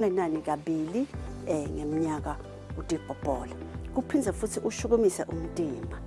ngenani kabili ngeminyaka utibhobhola. Kuphindze futhi ushukumisa umtimba.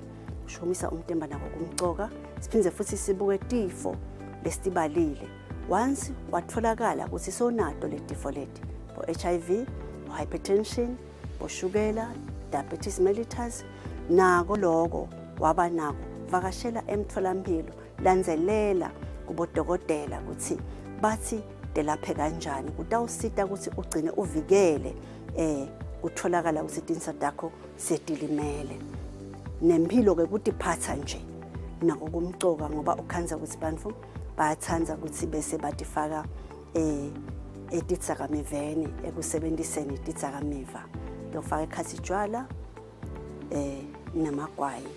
Ushukumisa umtimba nako kumcoka. Siphindze futhi sibuke tifo lesitibalile. Once watholakala ukuthi sonato le tifo leti, bo HIV, bo hypertension, bo shukela, diabetes mellitus, nako lokho waba nako vakashela emtholampilo, landzelela kubodokotela ukuthi bathi delaphe kanjani, kutawusita ukuthi ugcine uvikele kutholakala ukuthi itinso takho setilimele. Nempilo ke kutiphatha nje nako kumcoka ngoba ukhanza ukuthi bantfu bayathanza ukuthi bese batifaka etitsakamiveni ekusebenziseni ititsakamiva. Lokufaka ekhathi tshwala namagwayi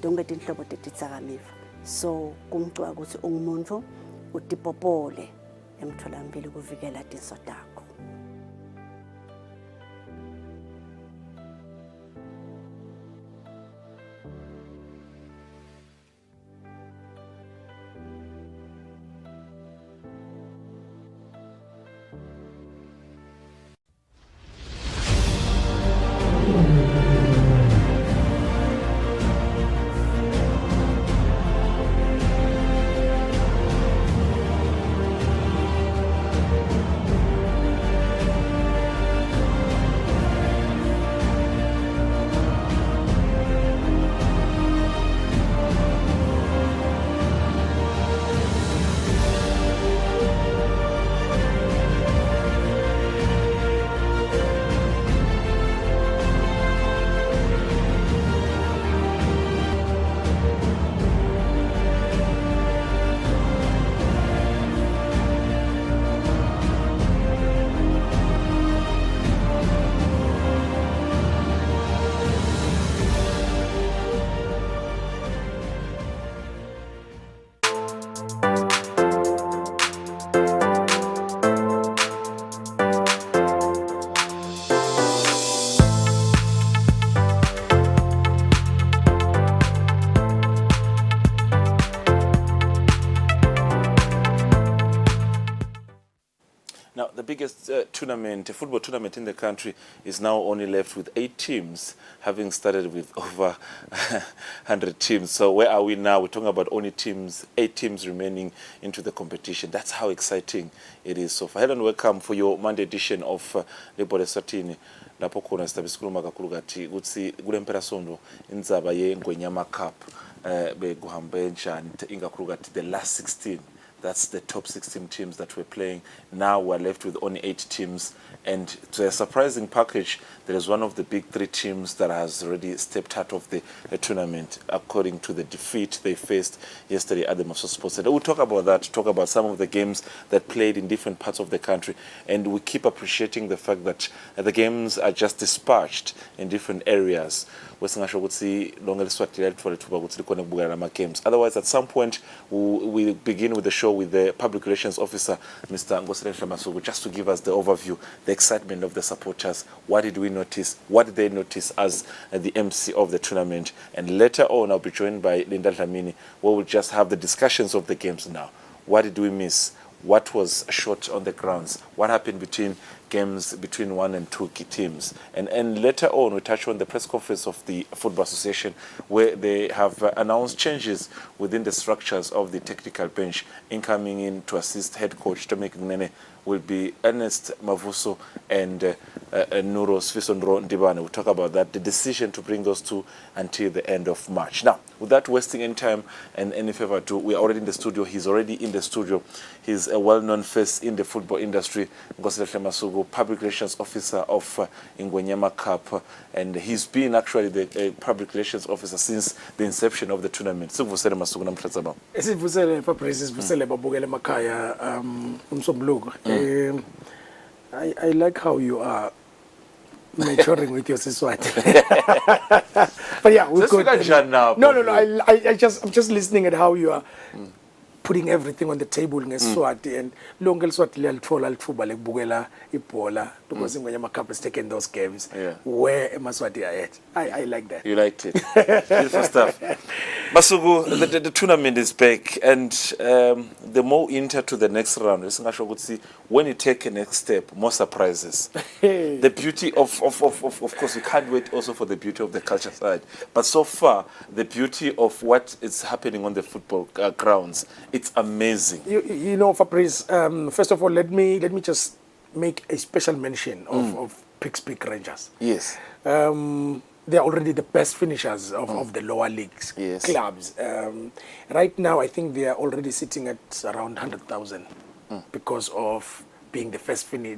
donke tinhlobo tetitsakamiva. So kumcoka ukuthi ungumuntu utipopole emtholampilo kuvikela tinso takho. Now, the biggest football tournament in the country is now only left with 8 teams, having started with over 100 teams. So where are we now? We're talking about only 8 teams remaining into the competition. That's how exciting it is. So hello and welcome for your Monday edition of Libhola Eswatini. Lapho khona sitabisikhuluma kakhulu kathi ukuthi kule mpelasonto indzaba yeNgwenyama Cup bekuhambe njani ingakhulu kathi the last 16. That's the top 16 teams that we're playing. Now we're left with only 8 teams. And to a surprising package, there is one of the big 3 teams that has already stepped out of the tournament, according to the defeat they faced yesterday at the Maso Sports Center. We'll talk about that, talk about some of the games that played in different parts of the country. And we keep appreciating the fact that the games are just dispatched in different areas. Otherwise, at some point, we'll begin with the show with the Public Relations Officer, Mr. Ngosile Masugu, just to give us the overview, the excitement of the supporters. What did we notice? What did they notice as the MC of the tournament? And later on, I'll be joined by Linda Dlamini, where we'll just have the discussions of the games now. What did we miss? What was short on the grounds? What happened between games between 1 and 2 key teams? And later on, we touch on the press conference of the Football Association, where they have announced changes within the structures of the technical bench. Incoming in to assist head coach Tommy Gnene will be Ernest Mavuso and Nuro Svisondro Ndibane. We'll talk about that, the decision to bring those two until the end of March. Now, without wasting any time and any favor to, we are already in the studio. He's already in the studio. He's a well-known face in the football industry. Ngosile Masugu, Public Relations Officer of Ngwenyama Cup. And he's been actually the Public Relations Officer since the inception of the tournament. Sivusele Masugu namhlatsaba. Sivusele Fabrice, sivusele babukele makhaya umsombuluko. I like how you are maturing with your Siswati. But yeah, we could. No. I'm just listening at how you are putting everything on the table in Swati and longe Swati liyalitfola litfuba lekubukela ibhola because Ngwenyama Cup has taken those games where Maswati are at. I like that. You liked it. Beautiful stuff. Masuku, the tournament is back, and the more enter to the next round, when you take a next step, more surprises. The beauty of course, we can't wait also for the beauty of the culture side. But so far, the beauty of what is happening on the football grounds, it's amazing. You know, Fabrice, first of all, let me just make a special mention of Pickspeak Rangers. Yes. They are already the best finishers of the lower leagues clubs. Right now, I think they are already sitting at around 100,000 because of being the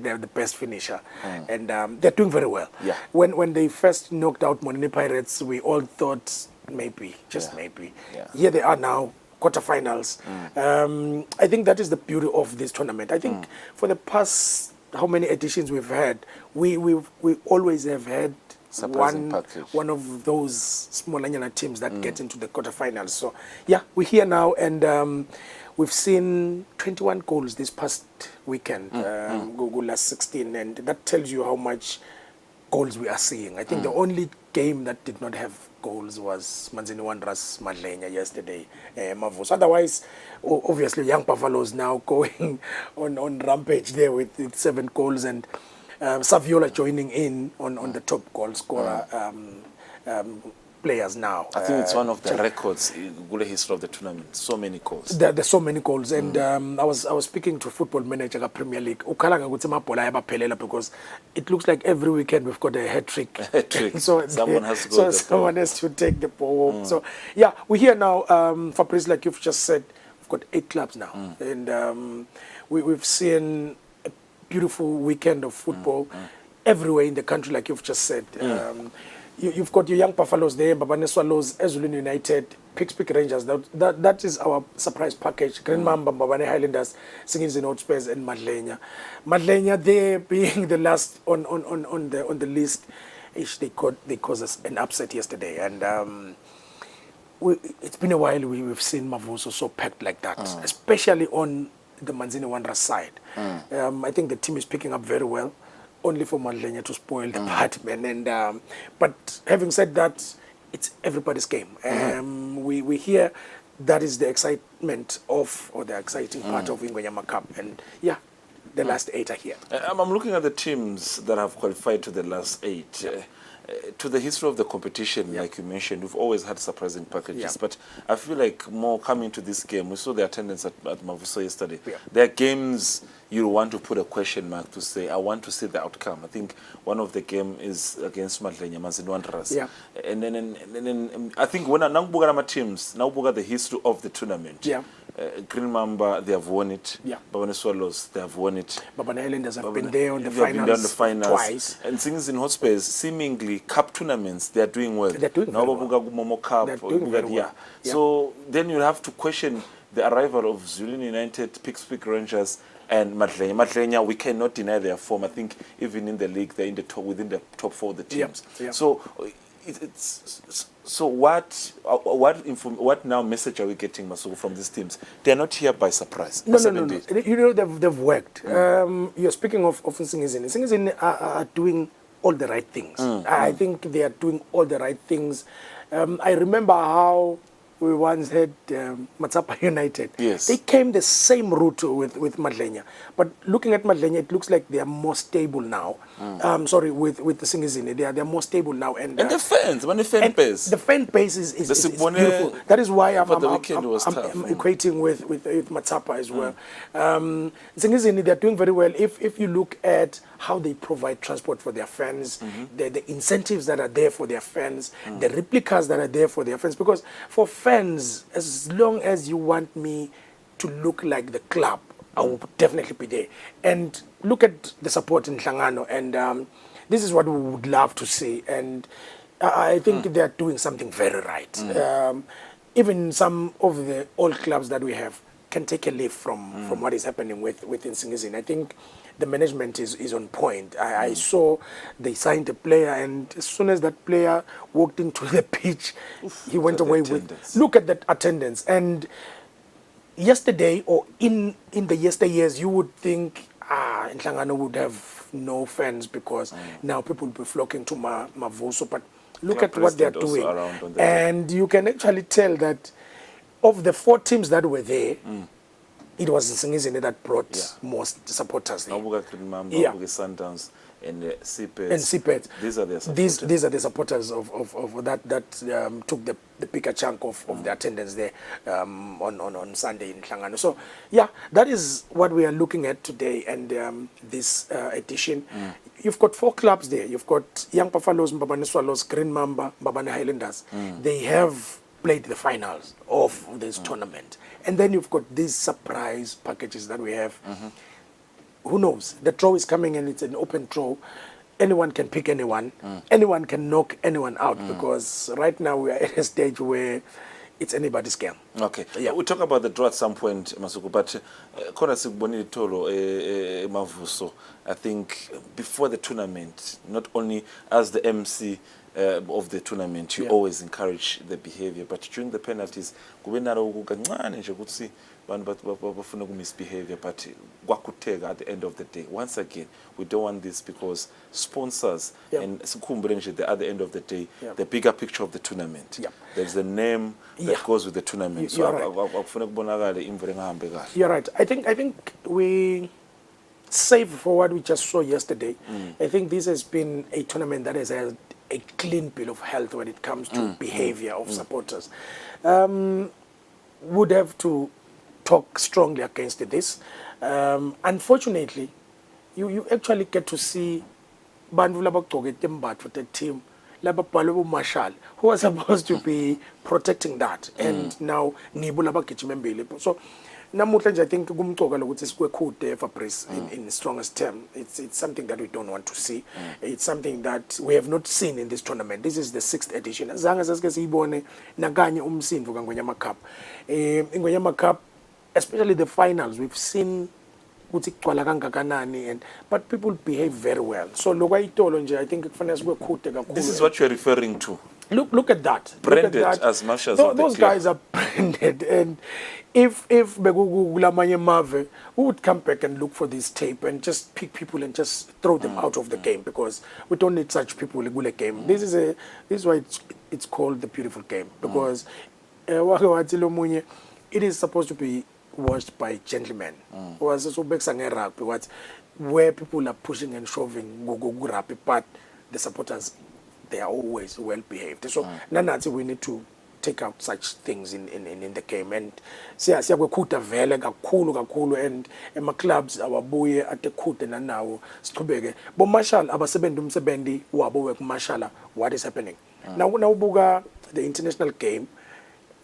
they're the best finisher, and they're doing very well. Yeah. When they first knocked out Monini Pirates, we all thought maybe, just maybe. Yeah. Here they are now, quarterfinals. I think that is the beauty of this tournament. I think for the past how many editions we've had, we always have had one of those small teams that get into the quarterfinals. So yeah, we're here now, and we've seen 21 goals this past weekend, Google last 16, and that tells you how much goals we are seeing. I think the only game that did not have goals was Manzini Wanderers Madlenya yesterday, Mavus. Otherwise, obviously, Young Buffaloes now going on rampage there with 7 goals, and Saviola joining in on the top goal scorer players now. I think it's one of the records in the history of the tournament. So many goals. There's so many goals, and I was speaking to a football manager of Premier League. Because it looks like every weekend we've got a hat trick. So someone has to go. So someone has to take the ball. So yeah, we're here now. Fabrice, like you've just said, we've got 8 clubs now, and we've seen a beautiful weekend of football everywhere in the country, like you've just said. You've got your Young Buffaloes there, Babane Swallows, Ezulwini United, Pickspeak Rangers. That is our surprise package. Green Mamba, Babane Highlanders, Singing in Hotspurs, and Madlenya. Madlenya, they being the last on the list, they caused us an upset yesterday, and it's been a while we've seen Mavuso so packed like that, especially on the Manzini Wanderers side. I think the team is picking up very well. Only for Madlenya to spoil the party, man. And but having said that, it's everybody's game. We hear that is the excitement of, or the exciting part of Ingonyama Cup, and yeah, the last 8 are here. I'm looking at the teams that have qualified to the last 8. To the history of the competition, like you mentioned, we've always had surprising packages. But I feel like more coming to this game, we saw the attendance at Mavuso yesterday. There are games you want to put a question mark to say, I want to see the outcome. I think one of the game is against Madlenya, Manzini Wanderers. And then I think when now teams, now the history of the tournament. Green Mamba, they have won it. Babane Swallows, they have won it. Babane Highlanders have been there on the finals twice. And Singing in Hotspurs, seemingly cup tournaments, they are doing well. They're doing now very well. Momo Cup, They're doing very well. So then you have to question the arrival of Ezulwini United, Pickspeak Rangers, and Madlenya. Madlenya, we cannot deny their form. I think even in the league, they're in the top, within the top 4 of the teams. So so what now message are we getting, Masuku, from these teams? They're not here by surprise. No. You know, they've worked. You're speaking of Singizini. Singizini are doing all the right things. I think they are doing all the right things. I remember how we once had Matsapa United. They came the same route with Madlenya. But looking at Madlenya, it looks like they are more stable now. Sorry, with the Singizini, they are more stable now. And the fans, when the fan base. The fan base is beautiful. That is why I'm equating with Matsapa as well. Singizini, they're doing very well. If you look at how they provide transport for their fans, the incentives that are there for their fans, the replicas that are there for their fans. Because for fans, as long as you want me to look like the club, I will definitely be there. And look at the support in Hlangano, and this is what we would love to see. And I think they're doing something very right. Even some of the old clubs that we have can take a leaf from what is happening within Singizini. I think the management is on point. I saw they signed a player, and as soon as that player walked into the pitch, he went away with... Look at that attendance. And yesterday, or in the yesteryears, you would think, Nhlangano would have no fans because now people will be flocking to Mavuso. But Look Club at what they are president also doing. around on the day. And you can actually tell that of the 4 teams that were there, it was Nsingizini that brought most supporters there. Nabuka Green Mamba, Yeah. Nabuka Sundowns, and Seabirds. And Seabirds. These are their supporters. These are the supporters of that took the bigger chunk of the attendance there on Sunday in Hlangano. So yeah, that is what we are looking at today, and this edition. You've got 4 clubs there. You've got Young Buffaloes, Mbabane Swallows, Green Mamba, Mbabane Highlanders. They have played the finals of this tournament, and then you've got these surprise packages that we have. Who knows? The draw is coming and it's an open draw. Anyone can pick anyone. Anyone can knock anyone out because right now we are at a stage where it's anybody's game. Okay. Yeah. We'll talk about the draw at some point, Masuku, but Kona Sigboni Tolo, Mavuso, I think before the tournament, not only as the MC of the tournament, you always encourage the behavior, but during the penalties, but misbehavior, but kwakutega at the end of the day. Once again, we don't want this because sponsors and the at the end of the day, the bigger picture of the tournament. There's the name that goes with the tournament. You're right. You're right. I think we save for what we just saw yesterday. I think this has been a tournament that has had a clean bill of health when it comes to behavior of supporters. Would have to talk strongly against this. Unfortunately, you actually get to see bantu labagcoke tembatho the team lababhalwe Marshall who was supposed to be protecting that, and now ngibo labagijima embili. So namuhla nje I think kumcoka lokuthi sikwekhude Fabrice in strongest term. It's something that we don't want to see. It's something that we have not seen in this tournament. This is the 6th edition. Azange sasike siyibone nakanye umsindo kaNgonyama Cup. INgonyama Cup, especially the finals, we've seen ukuthi kugcwala kangakanani, but people behave very well. So lokayitolo nje I think kufanele sikwekhude kakhulu. This is what you're referring to. Look at that. Branded look at that. as much as those guys are branded, and if bekulamanye mave, we would come back and look for this tape and just pick people and just throw them out of the game, because we don't need such people in the game. This is why it's called the beautiful game, because it is supposed to be watched by gentlemen. Where people are pushing and shoving rugby, but the supporters, they are always well behaved. So nanati we need to take out such things in the game, and siyakwekhuta vele kakhulu, and ema clubs awabuye atekhute nanawo sichubeke bo Marshall abasebenza umsebenzi wabo wekumashalla what is happening now ubuka the international game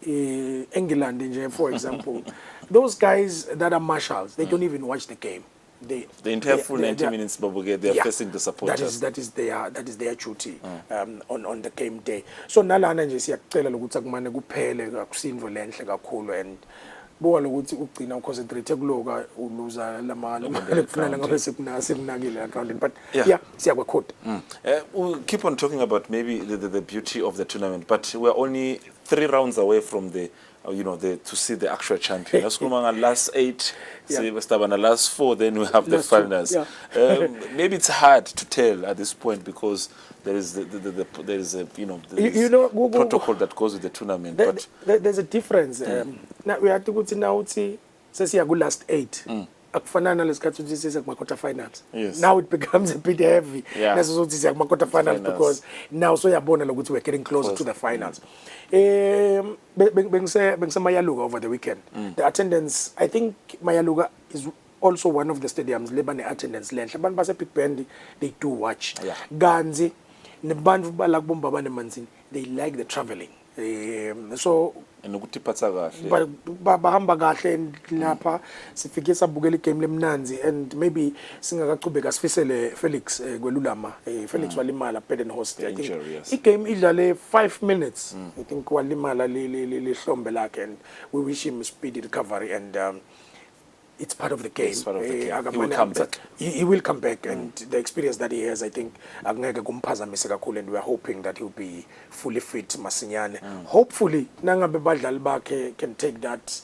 England nje for example. Those guys that are marshals, they don't even watch the game. The entire full 90 minutes, they are facing the supporters. That is their duty on the game day. So nalana nje siyacela lokuthi akumane kuphele akusinvo lenhle kakhulu, and buka lokuthi ugcina uconcentrate kuloka uluza lamali kufanele ngabe sekunakile around, but siyakwekhota. We'll keep on talking about maybe the beauty of the tournament, but we're only 3 rounds away from the to see the actual champion. Last 8, last 4, then we have the finals. Maybe it's hard to tell at this point because there is a protocol that goes with the tournament. But there's a difference. Now we have to go to now see last 8. Quarterfinals. Yes. Now it becomes a bit heavy. Quarterfinals. Because now we're getting closer to the finals. Mayaluga over the weekend. The attendance, I think Mayaluga is also one of the stadiums Lebanon attendance lenhle. Abantu base Big Bend, they do watch. Ganzi nebantu balakubomba banemanzini, they like the traveling. So bahamba kahle lapha sifike sabukela igame lemnanzi, and maybe singakaqhubeka sifisele Felix kwelulama. Felix walimala Pedenhorst. I think igame idlale 5 minutes. I think walimala lihlombe lakhe, and we wish him speedy recovery, and it's part of the game. He will come back. He will come back, and the experience that he has, I think, and we are hoping that he'll be fully fit masinyane. Hopefully, nangabe badlali bakhe can take that.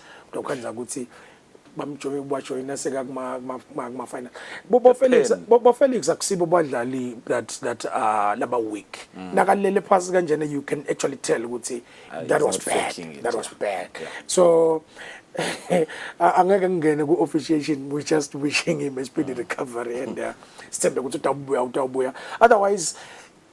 bamjoyina seka kuma final Bobo Felix akusibo badlali that laba weak nakalele phasi kanjena you can actually tell ukuthi that was bad that was bad so angeke ngene ku officiation we just wishing him a speedy recovery and sithembe ukuthi utawubuya otherwise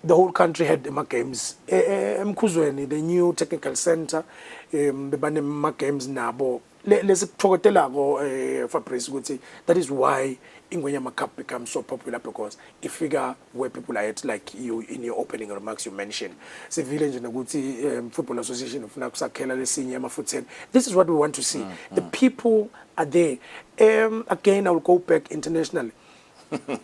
the whole country had the games emkhuzweni the new technical center bebane ma games nabo lesikuthokotela Fabrice ukuthi that is why Ingwenyama Cup becomes so popular because it figure where people are at like you in your opening remarks you mentioned sivile nje ukuthi football association ufuna kusakhela lesinye ama-futsal this is what we want to see the people are there again I will go back internationally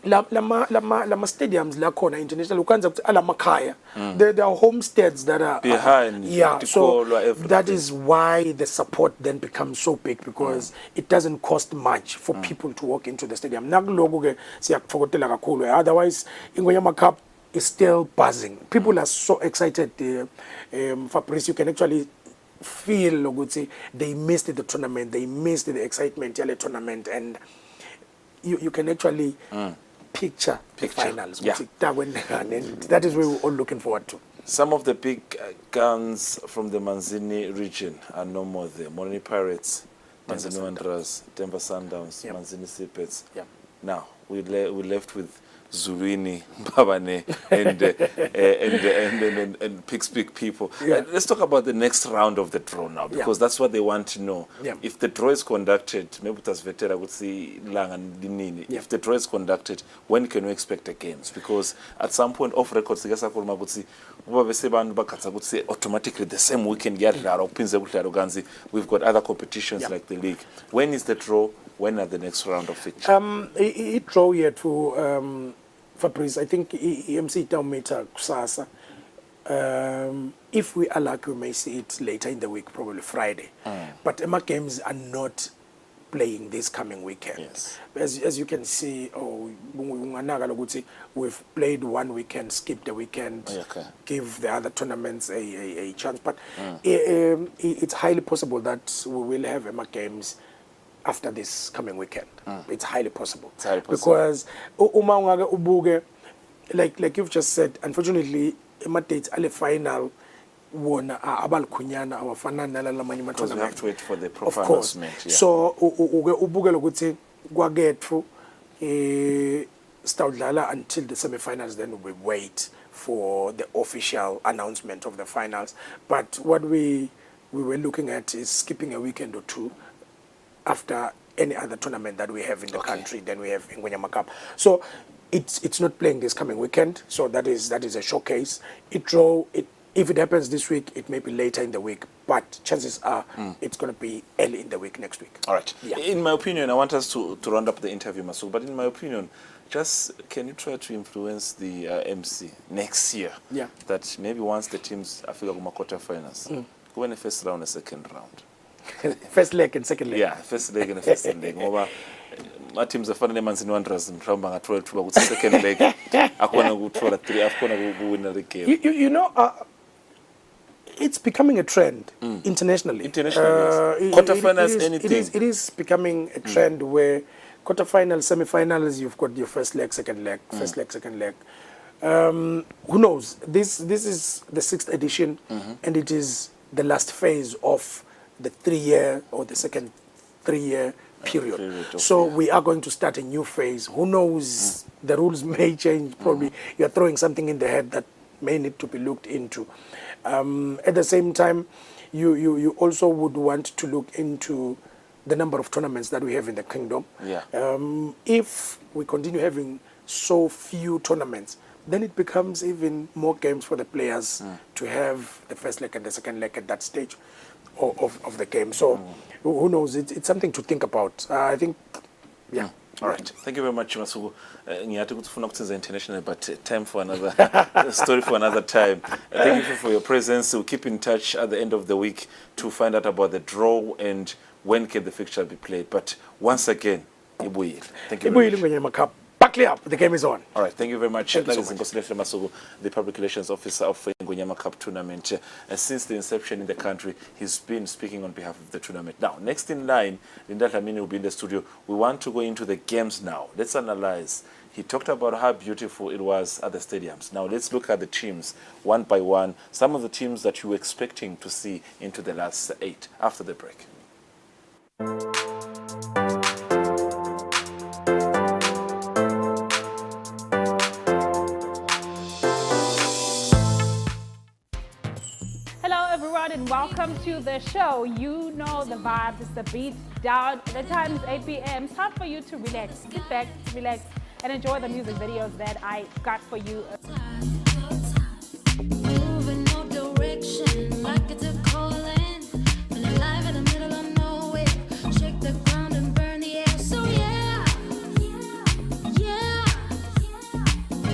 lama stadiums la khona international ukwenza ukuthi alamakhaya there are homesteads that are behind so that is why the support then becomes so big because it doesn't cost much for people to walk into the stadium nakuloku ke siyakufokotela kakhulu otherwise Ingwenyama Cup is still buzzing people are so excited Fabrice you can actually feel ukuthi they missed the tournament they missed the excitement yale tournament and you can actually picture the finals. Yeah. And that is what we're all looking forward to. Some of the big guns from the Manzini region are no more there. Moroni Pirates, Manzini Wanderers, Denver Sundowns, Manzini Sippets. Yeah. Now, we left with Zulwini, Babane, and Pixpeak people. Let's talk about the next round of the draw now, because that's what they want to know. If the draw is conducted, maybe Vetera would see Lang and Dinini. If the draw is conducted, when can we expect the games? Because at some point off record, would see automatically the same weekend. We've got other competitions like the league. When is the draw? When are the next round of fixtures? It draw here to Fabrice. I think EMC down meter kusasa. If we are lucky, we may see it later in the week, probably Friday. But Emma games are not playing this coming weekend. Yes. As you can see, we've played one weekend, skipped the weekend, give the other tournaments a chance. But it's highly possible that we will have Emma games after this coming weekend. It's highly possible. It's highly possible. Because ubuge, like you've just said, unfortunately, Emma dates are the final. Abal kunyana awafana nalala manye because we have to wait for the of course so ubukela ukuthi kwakethu stawudlala until the semi-finals then we wait for the official announcement of the finals but what we were looking at is skipping a weekend or two after any other tournament that we have in the country then we have Ingwenyama Cup so it's not playing this coming weekend so that is a showcase if it happens this week, it may be later in the week, but chances are it's going to be early in the week next week. All right. Yeah. In my opinion, I want us to round up the interview, Masuku, but in my opinion, just can you try to influence the MC next year? Yeah. That maybe once the teams are figured out quarterfinals, go in the first round and second round. First leg and second leg. Yeah, first leg and first leg. My teams are finally Manzini Wanderers and Tramba at 12 to second leg. Akona go 3. Akona go win the game. You know. It's becoming a trend internationally. Internationally, yes. Quarterfinals, anything. It is becoming a trend where quarterfinals, semi-finals, you've got your first leg, second leg, first leg, second leg. Who knows? This is the 6th edition, and it is the last phase of the 3-year or the second 3-year period. So we are going to start a new phase. Who knows? The rules may change. Probably you are throwing something in the head that may need to be looked into. At the same time, you also would want to look into the number of tournaments that we have in the kingdom. Yeah. If we continue having so few tournaments, then it becomes even more games for the players to have the first leg and the second leg at that stage of the game. So who knows? It's something to think about. I think, yeah. All right. Thank you very much, Masuku. Ngiyati ukuthi ufuna ukuthenza international, but time for another story for another time. Thank you for your presence. We'll keep in touch at the end of the week to find out about the draw and when can the fixture be played. But once again, Ibuyile. Thank you very much. Back buckle up, the game is on. All right, thank you very much. Thank you That so is much. Nkosinahle Masuku, the Public Relations Officer of the Ngonyama Cup tournament. Since the inception in the country, he's been speaking on behalf of the tournament. Now, next in line, Linda Dlamini will be in the studio. We want to go into the games now. Let's analyze. He talked about how beautiful it was at the stadiums. Now, let's look at the teams one by one. Some of the teams that you were expecting to see into the last 8 after the break. Hello everyone and welcome to the show. You know the vibes, it's the beat down. The time is 8 p.m. It's time for you to relax, sit back, relax, and enjoy the music videos that I got for you. Moving no direction, like it's a calling. Feel alive in the middle of nowhere. Shake the ground and burn the air. So yeah, yeah.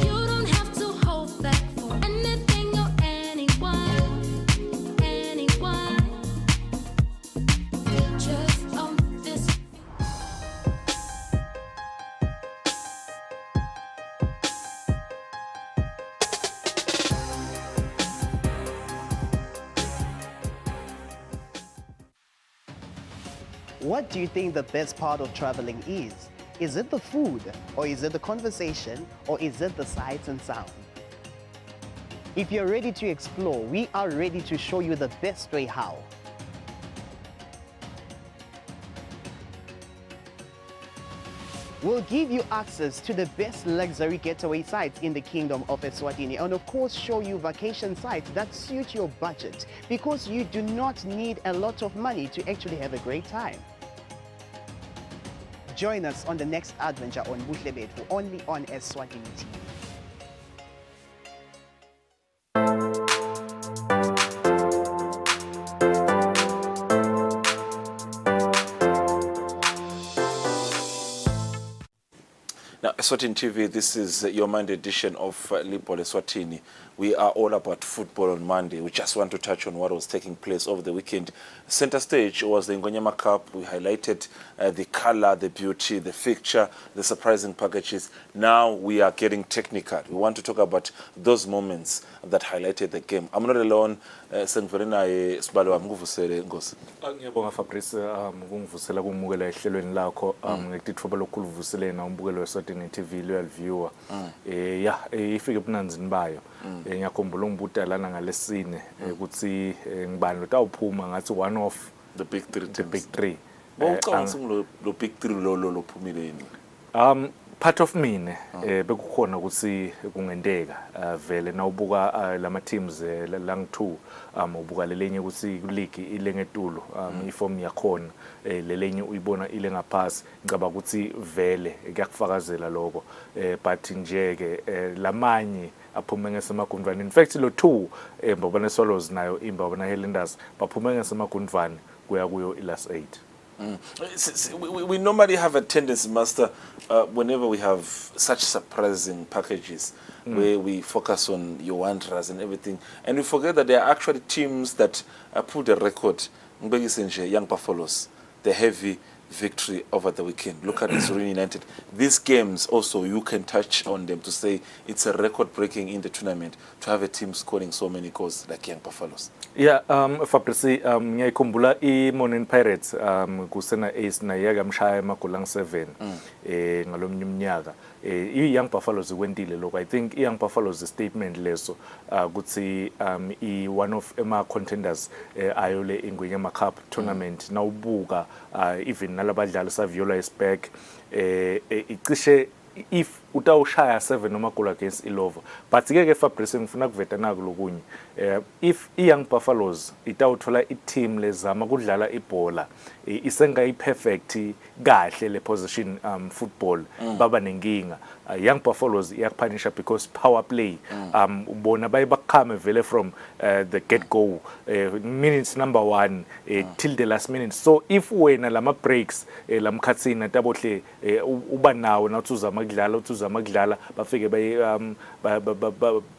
You don't have to hold back for anything or anyone. Just on this. What do you think the best part of traveling is? Is it the food, or is it the conversation, or is it the sights and sound? If you're ready to explore, we are ready to show you the best way how. We'll give you access to the best luxury getaway sites in the Kingdom of Eswatini, and of course show you vacation sites that suit your budget, because you do not need a lot of money to actually have a great time. Join us on the next adventure on Buhle Bethu, only on Eswatini TV. Now, Eswatini TV, this is your Monday edition of Libhola Eswatini. We are all about football on Monday. We just want to touch on what was taking place over the weekend. Center stage was the Ngonyama Cup. We highlighted the color, the beauty, the fixture, the surprising packages. Now we are getting technical. We want to talk about those moments that highlighted the game. I'm not alone. Sengverina Sibalo amnguvusele Ngosi. Ngiyabonga Fabrice ukungivusela kumukela ehlelweni lakho ngekutithoba lokuvuselena umbukelo weSwatini TV loyal viewer ifike ebunanzini bayo ngiyakhumbula ngibuta lana ngalesine ukuthi ngibani lotawuphuma ngathi one of The big three. Bawucabanga lo big three lo phumile yini? part of mine bekukhona ukuthi kungenteka vele nawubuka lama teams lang 2 ubuka lelenye ukuthi league ile ngetulu iform yakhona lelenye uyibona ile ngaphasi ngicaba ukuthi vele kuyakufakazela lokho but nje ke lamanye aphume ngesemagundvani. In fact lo 2 Mbabane Swallows nayo imbabana Highlanders baphume ngesemagundvani kuya kuyo last 8. We normally have a tendency, Master, whenever we have such surprising packages where we focus on your wanderers and everything, and we forget that there are actually teams that put a record. Young Buffaloes, the heavy victory over the weekend. Look at Missouri United. These games also, you can touch on them to say it's a record breaking in the tournament to have a team scoring so many goals like Young Buffaloes. Yeah, Fabrice, ngiyayikhumbula iMorning Pirates kusena ace na yaka mshaya magolang 7 ngalomnye umnyaka. I-Young Buffaloes wentile lokho. I think i-Young Buffaloes statement leso ukuthi one of ema contenders ayo le Ngonyama Cup tournament nawubuka even nalabadlali saviola isback icishe if utawushaya 7 noma goal against ilova. But ke Fabrice ngifuna kuveta naku lokunye if i-Young Buffaloes itawuthola i-team lezama kudlala ibhola isenga i-perfect kahle le position football baba nenkinga. Young Buffaloes iyakuphanisha because power play ubona bayibakhame vele from the get go minutes number 1 till the last minute. So if wena lama breaks lamkhatsini tabohle uba nawo nawuthi uzama kudlala bafike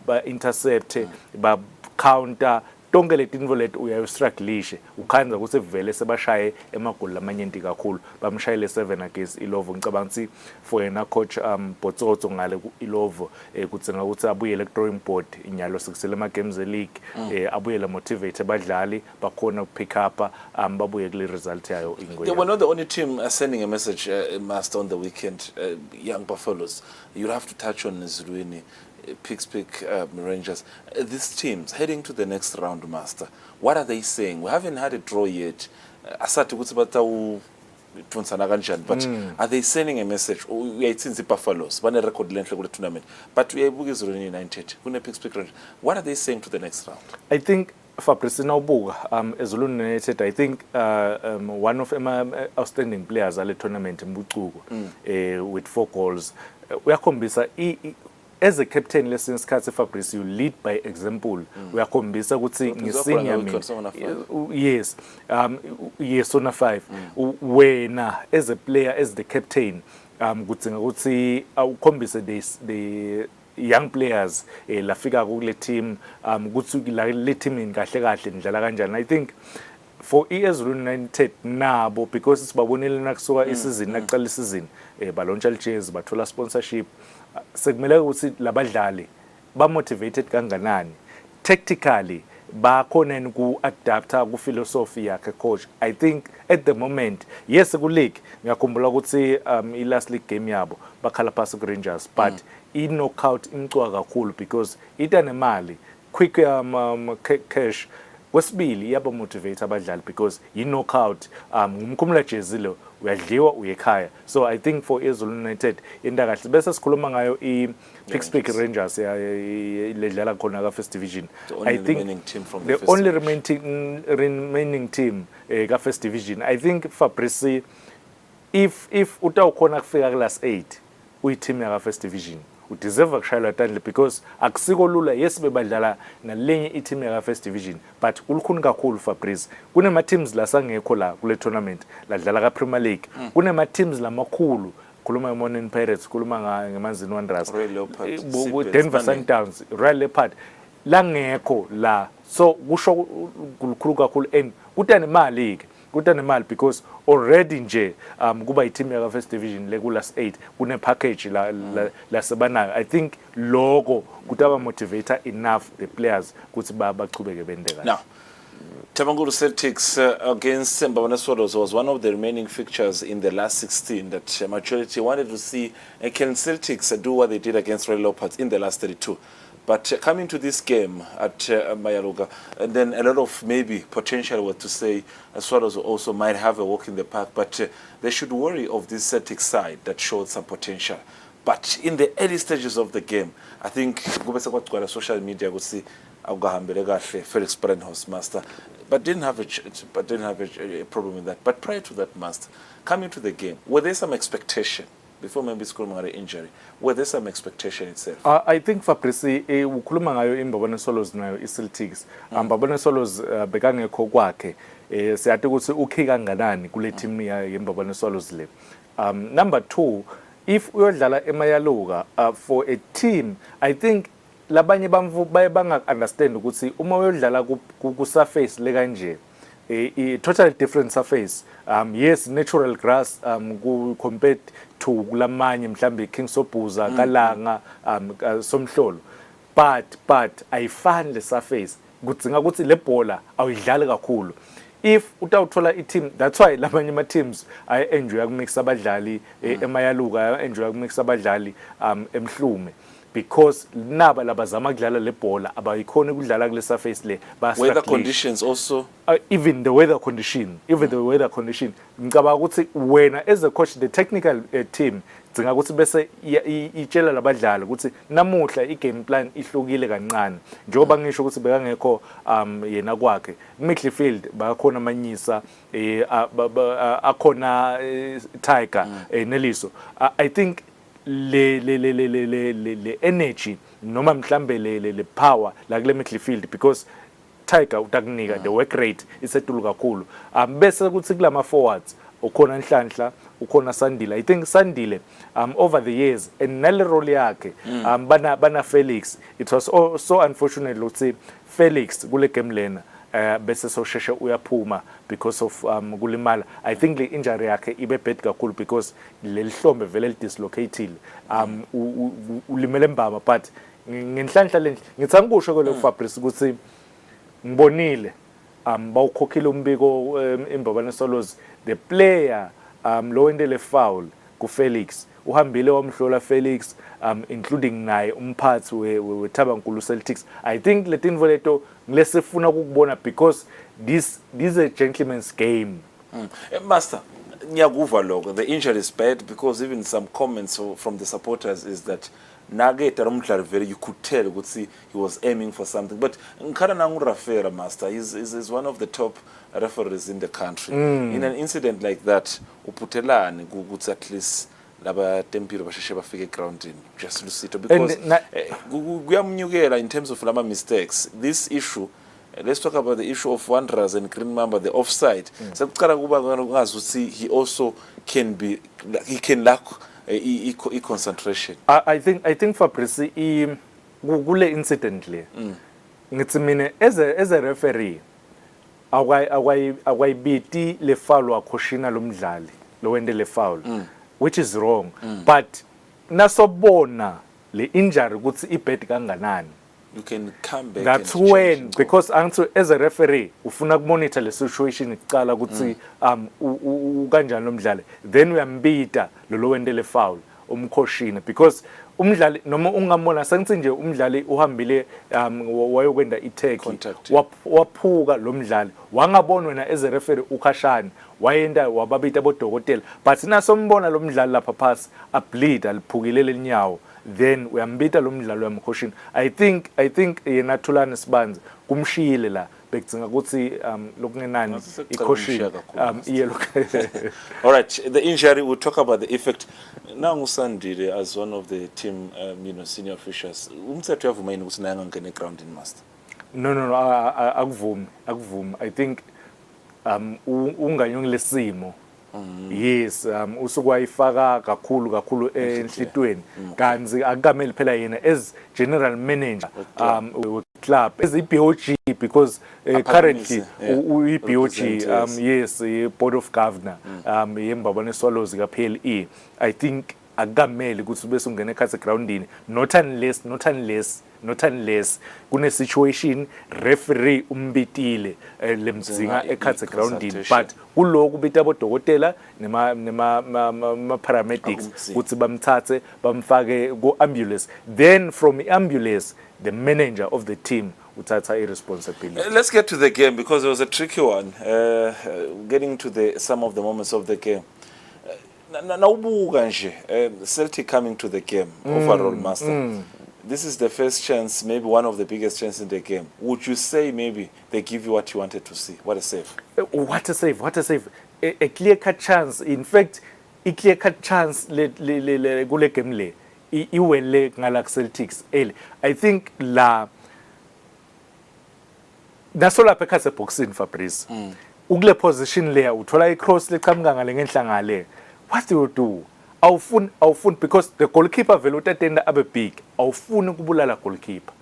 ba intercept ba counter tonke letinvo leti uyayistrugglishe ukhanza ukuthi vele sebashaye emagoli lamanyenti kakhulu bamshayele 7 against Ilovo ngicabanga ukuthi for yena coach Botsotso ngale ku Ilovo kutsenga ukuthi abuyele ku drawing board inyalo sikusele ama games league abuyele motivate abadlali bakhona pick up babuye kule result yayo They ingwe were not the only team sending a message, Master, on the weekend. Young Buffaloes, you'll have to touch on Zuluini, Pick Rangers. These teams heading to the next round, Master. What are they saying? We haven't had a draw yet. But are they sending a message? We are the Buffaloes. One record length of the tournament. But we are Zuluini United. Pick Rangers. What are they saying to the next round? I think Fabrice Naubuga, Zulu United, I think one of my outstanding players at the tournament, Mbutugu, with 4 goals. We are combisa as a captain, lessons Katse Fabrice, you lead by example. We are combisa good senior. Yes, yes, on a 5. When as a player, as the captain, good thing, combisa the young players la fika kule team kuthi la le team kahle kahle ndlela kanjani. I think for Zulu United nabo because sibabonile nakusuka isizini naqala isizini balontsha iJazz bathola sponsorship sekumele ukuthi labadlali ba motivated kanganani tactically bakhona ku adapta ku philosophy yakhe coach. I think at the moment yes ku league ngiyakhumbula ukuthi I last league game yabo bakhala pass ku Rangers but I knockout imcwa kakhulu because itanemali quick cash kwesibili yaba motivate abadlali because I knockout ngumkhumula jezilo uyadliwa uyekhaya. So I think for Zulu United into kahle bese sikhuluma ngayo I Pick Rangers ledlala khona ka first division. I think the only remaining team ka first division. I think Fabrice if utawukhona kufika class 8 uyiteam ya first division udeserve ukushayela tandle because akusiko lula yes bebadlala nalenye iteam ya first division but kulukhuni kakhulu Fabrice kunema teams la sangekho la kule tournament ladlala ka Premier League kunema teams lamakhulu khuluma ngeMorning Pirates khuluma ngeManzini Wanderers Denver Sundowns Royal Leopard langekho la so kusho kulukhulu kakhulu and kutanemali ke kutanemali because already nje kuba iteam ya first division le ku last 8 kune package la sebanayo. I think lokho kutaba motivator enough the players ukuthi bachubeke bende kahle. Now Tabangulu Celtics against Mbabane Swallows was one of the remaining fixtures in the last 16 that majority wanted to see. Can Celtics do what they did against Royal Leopards in the last 32? But coming to this game at Mayaluga, and then a lot of maybe potential was to say Swallows also might have a walk in the park, but they should worry of this Celtic side that showed some potential. But in the early stages of the game, I think social media would see Felix Brenhouse master, but didn't have a problem with that. But prior to that, master, coming to the game, were there some expectation? Before maybe Skulumangare injury, were there some expectation itself? I think Fabrice ukhuluma ngayo imbabane Swallows nayo iCeltics. Mbabane Swallows bekangekho kwakhe siyathi ukuthi ukhe kanganani kule team ya imbabane Swallows le. Number 2, if uyodlala eMayaluga for a team, I think labanye bamvu baye banga understand ukuthi uma uyodlala ku surface le kanje a totally different surface. Yes, natural grass compared to kulamanye mhlambe King Sobuza kalanga somhlolo but ayifani le surface kudzinga ukuthi le bhola awuyidlali kakhulu. If utawuthola team, that's why labanye ama teams I enjoy ukumix abadlali eMayaluga enjoy ukumix abadlali emhlume because naba labazama kudlala le bhola abayikhona ukudlala kule surface le weather conditions also even the weather condition ngicabanga ukuthi wena as a coach the technical team dzinga ukuthi bese itshela labadlali ukuthi namuhla igame plan ihlukile kancane njengoba ngisho ukuthi bekangekho yena kwakhe midfield bakhona amanyisa akhona Tiger Neliso. I think le energy noma mhlambe le power la kule midfield because Tiger utakunika the work rate isetulu kakhulu bese kuthi kulama forwards ukhona Nhlanhla, ukhona Sandile. I think Sandile over the years and nale role yakhe bana Felix, it was so unfortunate ukuthi Felix kule game lena bese sosheshe uyaphuma because of kulimala. I think le injury yakhe ibe bad kakhulu because lelihlombe vele lidislocated ulimele mbamba, but ngenhlanhla lenhle ngithanga kusho kole Fabrice ukuthi ngibonile bawukhokhile umbiko imbabane solos the player lo wendele foul ku Felix uhambile wamhlola Felix including naye umphathi weThabankulu Celtics. I think letinvo leto ngilesifuna ukubona because this is a gentleman's game. Master, ngiyakuva lokho, the injury is bad because even some comments from the supporters is that nageta umdlali vele you could tell ukuthi he was aiming for something, but ngikhana nangu Rafera Master is one of the top referees in the country. In an incident like that uputhelani ukuthi at least laba tempiro basheshe bafike groundini just Lusito because kuyamnyukela in terms of lama mistakes. This issue, let's talk about the issue of Wanderers and Green Mamba, the offside. Sekuqala kuba ngazi ukuthi he also can lack concentration. I think Fabrice kule incident le ngithi mina as a referee awayibiti le foul wakhoshina lo mdlali lo wende le foul, which is wrong, but nasobona le injury ukuthi ibad kanganani, you can come back. That's when, because as a referee ufuna kumonitor le situation iqala ukuthi kanjani lo mdlali, then uyambita lo wende le foul umkhoshina because umdlali noma ungamona sengithi nje umdlali uhambile wayokwenda iteki waphuka lo mdlali wangabona wena as a referee ukhashana wayenda wababita bodokotela, but nasombona lo mdlali lapha phasi a bleed aliphukile lenyawo, then uyambita lo mdlali wamkhoshini. I think yena Thulani Sibanzi kumshiyile la bekudzinga ukuthi lokungenani ikhoshini all right, the injury, we'll talk about the effect now. Ngusandile as one of the team senior officials, umthetho uyavuma yini ukuthi naye angangena ground in Master? No, akuvumi. I think unganyongile simo. Yes, usukwayifaka kakhulu enhlitweni kanzi akameli phela yena as general manager club as iBOG because currently iBOG yes board of governor yembabane swallows ka PLE. I think akameli ukuthi bese ungena ekhathe groundini not unless kune situation referee umbitile lemdzinga ekhathe groundini, but kuloko ubita bodokotela nema paramedics ukuthi bamthathe bamfake ku ambulance, then from ambulance the manager of the team uthatha irresponsibility. Let's get to the game because it was a tricky one, getting to some of the moments of the game. Naubuka nje Celtic coming to the game overall, Master. This is the first chance, maybe one of the biggest chances in the game. Would you say maybe they give you what you wanted to see? What a save. What a save. A clear-cut chance. In fact, a clear-cut chance kule game le iwele ngala Celtics ele. I think nasola phekase boxing Fabrice. Ukule position le uthola i-cross lechamka ngale ngenhlanga le. What do you do? Awufuni because the goalkeeper vele utatenda abe big. Awufuni kubulala goalkeeper.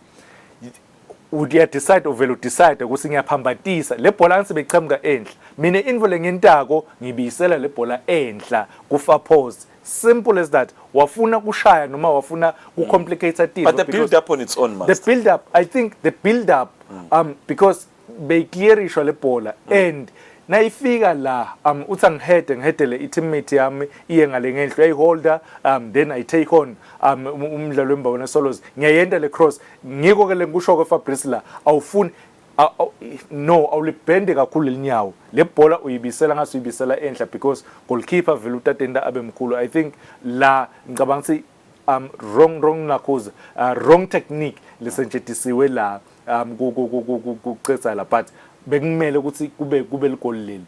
Decide ukuthi ngiyaphambatisa le bhola angisebechamka enhla. Mina invole ngentako ngibiyisela le bhola enhla kufa post. Simple as that. Wafuna kushaya noma wafuna kucomplicate a team. But the build up on its own, Master. The build up, I think the build up because beyiclearishwa le bhola and na ifika la uthi ngihedele i-teammate yami iye ngale ngenhla uyayiholder then I take on umdlalo wembabane solos ngiyayenda le cross ngiko ke le ngisho ke Fabrice la awufuni awulibhende kakhulu linyawo le bhola uyibisela ngasuyibisela enhla because goalkeeper vele utatenda abe mkhulu. I think la ngicabanga ukuthi wrong nakhoza wrong technique lesentshetisiwe la kuqetsa la, but bekumele ukuthi kube ligol leli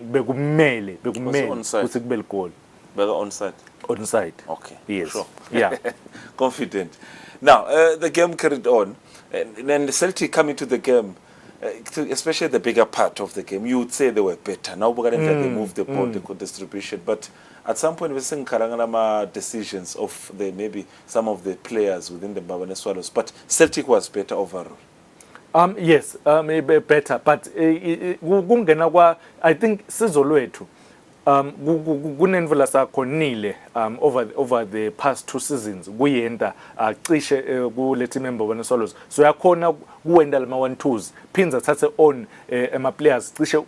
bekumele ukuthi kube ligol onside. Okay, yes, sure. Yeah. Confident. Now the game carried on and then the Celtic coming to the game, especially the bigger part of the game, you would say they were better. Now they moved the ball, they could distribution, but at some point we're seeing Karanganama decisions of maybe some of the players within the Mbabane Swallows, but Celtic was better overall. Yes, better, but kungena kwa I think sizwe lwethu kunenvula sakhonile over the past 2 seasons kuyenda cishe kule team Mbabane Swallows, so yakhona kuwenda lama 1-2s phinza thathe on ema players cishe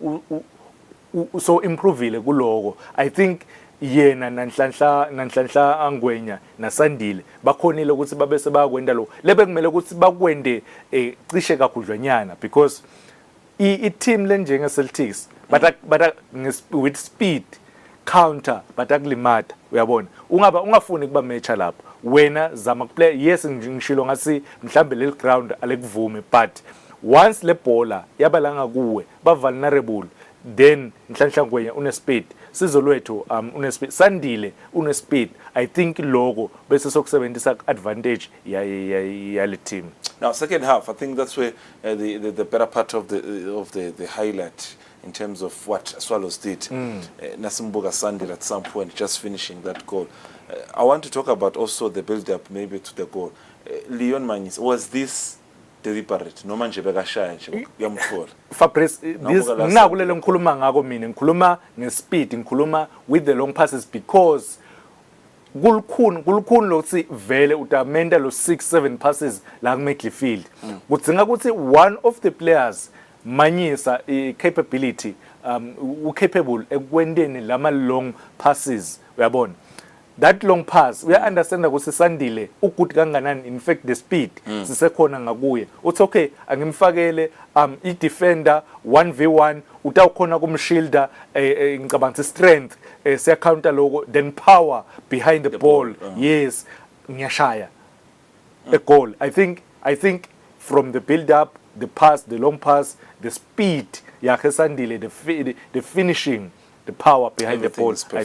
so improvile kuloko. I think yena nanhlanhla Angwenya naSandile bakhonile ukuthi babe sebakwenda lo lebe kumele ukuthi bakwende cishe kakhudlwanyana, because I team lenjenge Celtics but with speed counter but akulimata, uyabona ungafuni kuba matcha lapho wena zama play. Yes, ngishilo ngasi mhlambe le ground alekuvume, but once le bhola yabalanga kuwe ba vulnerable, then nhlanhla Ngwenya une speed, Sizwe lwethu une speed, Sandile une speed. I think logo bese sokusebenzisa advantage yale team. Now second half, I think that's where the better part of the highlight in terms of what Swallows did. Nasimbuga Sandile at some point just finishing that goal. I want to talk about also the build-up maybe to the goal. Leon Manyis, was this deliberate? No manje bekashaya nje yamthola. Fabrice, this nakulele ngikhuluma ngako mina, ngikhuluma ngespeed, ngikhuluma with the long passes, because kulukhuni lokuthi vele utamenda lo 6-7 passes la ku-midfield. Kudzinga ukuthi one of the players Manyisa capability capable ekwendeni lama long passes, uyabona. That long pass we understand ukuthi Sandile ugood kanganani, in fact the speed sisekhona ngakuye. Uthi okay angimfakele I defender 1v1 utawukhona kumshielder ngicabanga strength siya counter logo, then power behind the ball. Yes, ngiyashaya a goal. I think from the build up, the pass, the long pass, the speed yakhe Sandile, the finishing, the power behind Everything the ball.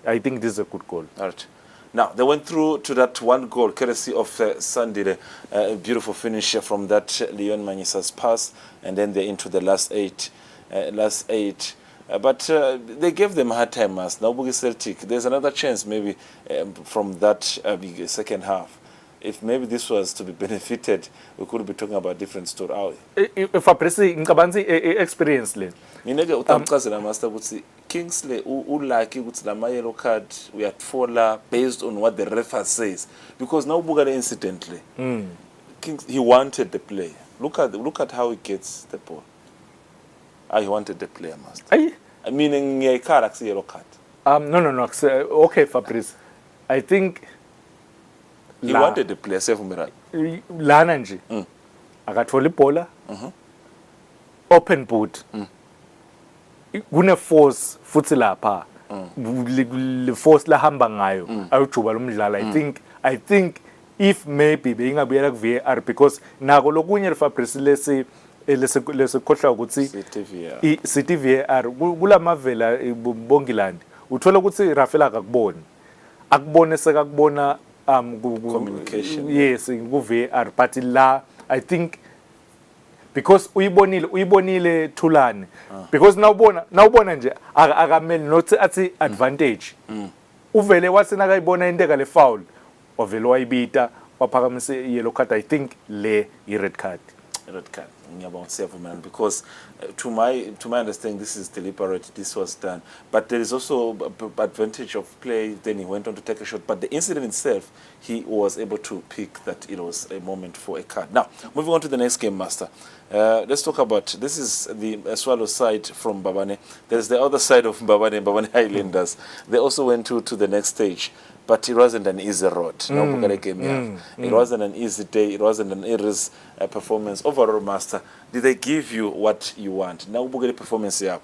I think this is a good goal. All right. Now they went through to that one goal courtesy of Sandile, a beautiful finish from that Leon Manyisa's pass, and then they're into the last eight. But they gave them a hard time, as now Bugi Celtic. There's another chance maybe from that second half. If maybe this was to be benefited, we could be talking about different story. If I press ngikabanzi experience le. Mineke utamchazela master ukuthi Kingsley ulike ukuthi la yellow card uyatfola based on what the referee says, because now buka the incidentally. He wanted the play. Look at how he gets the ball. He wanted the player, master. Meaning ngiyayikhala yellow card. No. Okay, Fabrice. I think he wanted the player Sevumira. Lana nje. Akathola ibhola. Open boot. Kune force futhi lapha. Le force la hamba ngayo ayojuba lomdlalo. I think if maybe beyingabuyela ku VAR, because nako lokunye Fabrice lesikhohlwa ukuthi City VAR kulamavela eBongilandi uthola ukuthi Rafael akubone sekakubona communication. Yes, ku VAR, but la I think because uyibonile Thulane, because nawubona nje akameli not athi advantage uvele wathi nakayibona into le foul ovele wayibita waphakamisa yellow card. I think le red card. Because to my understanding, this is deliberate. This was done, but there is also advantage of play. Then he went on to take a shot, but the incident itself, he was able to pick that it was a moment for a card. Now, moving on to the next game, master. Let's talk about, this is the Swallow side from Mbabane. There's the other side of Mbabane Highlanders. They also went to the next stage, but it wasn't an easy road. It wasn't an easy day. It wasn't an easy performance. Overall, master, did they give you what you want? Now, the performance here.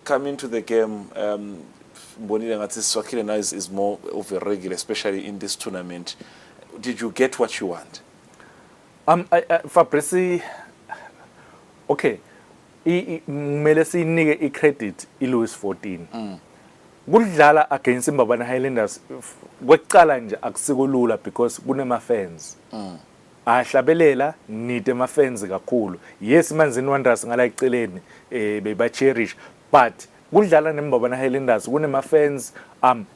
Coming to the game, Swakile now is more of a regular, especially in this tournament. Did you get what you want? Fabrice, okay. Kumele sinike i-credit i-Louis 14. Kudlala against Mbabane Highlanders kwekuqala nje akusikulula because kunema fans. ahlabelela need ama-fans kakhulu. Yes, Manzini Wanderers ngala eceleni beba-cherish, but kudlala neMbabane Highlanders kunema-fans,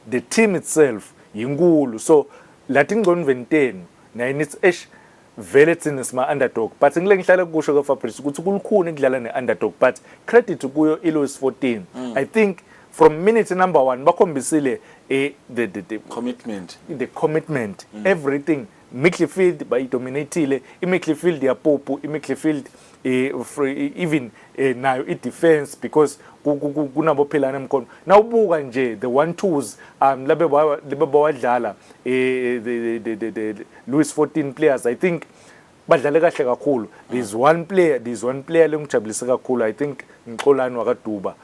the team itself yinkulu, so lathi ngcono 10 nayo nithi vele thina sima-underdog, but ngile ngihlale kusho kaFabrice ukuthi kulukhuni ukudlala ne-underdog, but credit kuyo iLouis 14. I think from minute number 1 bakhombisile the commitment, everything. Midfield bayidominatile, i-midfield yaPopu, i-midfield even nayo i-defense, because kunabo phelana emkono. Nawubuka nje the 1-2s labe bawadlala the Louis 14 players, I think badlale kahle kakhulu. There's one player lengijabulise kakhulu, I think Nkolani wakaDuba,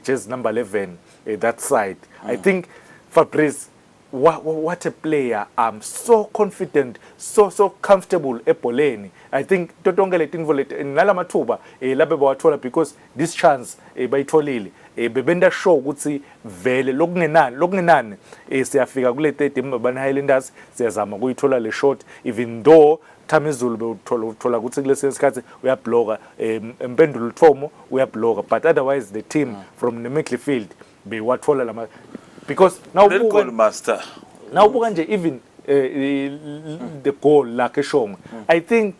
jersey number 11, that side. I think Fabrice, what a player, so confident, so comfortable ebholeni. I think totonke letinvo nala mathuba labe bawathola because this chance bayitholile bebenda show ukuthi vele lokungenani siyafika kule third iMbabane Highlanders, siyazama kuyithola le shot, even though Tamizulu bewuthola ukuthi kulesi sikhathi uyabloka, Mpendulo Thomo uyabloka, but otherwise the team from the midfield bewathola lama, because now ubuka nje even the goal la keshongo. I think